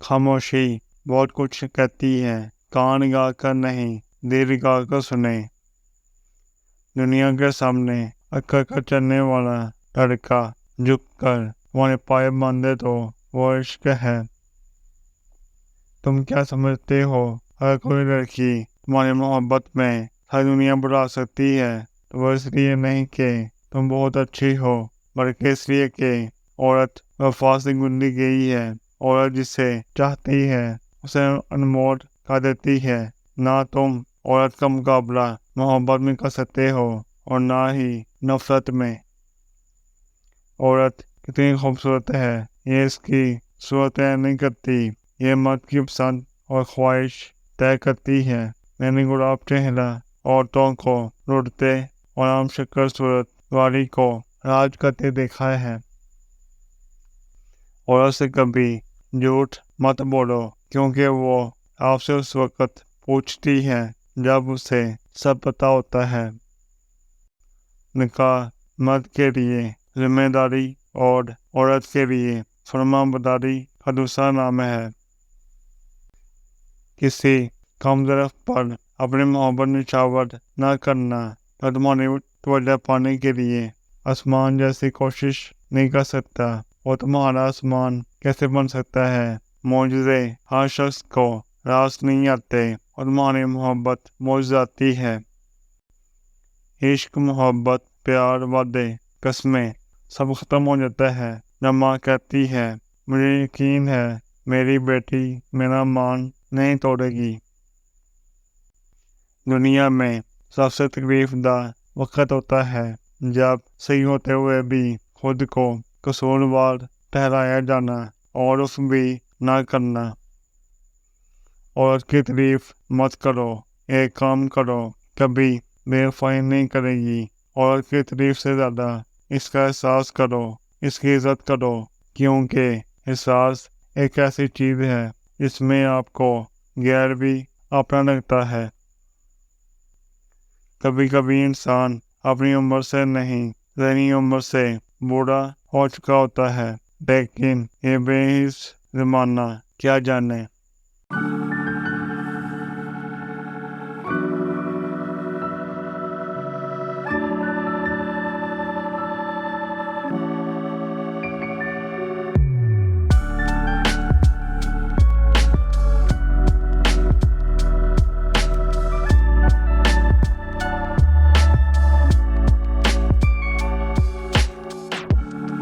خاموشی بہت کچھ کہتی ہے، کان لگا کر نہیں، دل لگا کر سنیں۔ دنیا کے سامنے اکڑ کر چلنے والا لڑکا جھک کر تمہارے پائے باندھے تو وہ عشق ہے۔ تم کیا سمجھتے ہو اگر کوئی لڑکی تمہاری محبت میں ساری دنیا بڑھا سکتی ہے تو وہ اس لیے نہیں کہ تم بہت اچھی ہو، بلکہ اس لیے کہ عورت وفا سے گزری گئی ہے۔ عورت جسے چاہتی ہے اسے انمول کر دیتی ہے۔ نہ تم عورت کا مقابلہ محبت میں کر سکتے ہو اور نہ ہی نفرت میں۔ عورت کتنی خوبصورت ہے یہ اس کی صورت طے نہیں کرتی، یہ مرد کی پسند اور خواہش طے کرتی ہے۔ میں نے گلاب چہرہ عورتوں کو لوٹتے اور عام شکل صورت والی کو راج کرتے دیکھا ہے۔ عورت سے کبھی جھوٹ مت بولو، کیونکہ وہ آپ سے اس وقت پوچھتی ہے جب اسے سب پتہ ہوتا ہے۔ نکاح مرد کے لیے ذمہ داری اور عورت کے لیے فرمانبرداری کا دوسرا نام ہے۔ کسی کم درخت پر اپنی محبت نچھاور نہ کرنا جو تمہاری توجہ پانے کے لیے آسمان جیسی کوشش نہیں کر سکتا، وہ تمہارا آسمان کیسے بن سکتا ہے؟ معجزے ہر شخص کو راست نہیں آتے اور تمہاری محبت معجزاتی ہے۔ عشق، محبت، پیار، وعدے، قسمیں سب ختم ہو جاتا ہے جب ماں کہتی ہے مجھے یقین ہے میری بیٹی میرا مان نہیں توڑے گی۔ دنیا میں سب سے تکلیف دہ وقت ہوتا ہے جب صحیح ہوتے ہوئے بھی خود کو قصوروار ٹھہرایا جانا اور عفو بھی نہ کرنا۔ عورت کی تعریف مت کرو، ایک کام کرو، کبھی بے وفائی نہیں کرے گی۔ عورت کی تعریف سے زیادہ اس کا احساس کرو، اس کی عزت کرو، کیونکہ احساس ایک ایسی چیز ہے جس میں آپ کو غیر بھی اپنا لگتا ہے۔ کبھی کبھی انسان اپنی عمر سے نہیں، ذہنی عمر سے بوڑھا ہو چکا ہوتا ہے، لیکن یہ بے حس زمانہ کیا جانے۔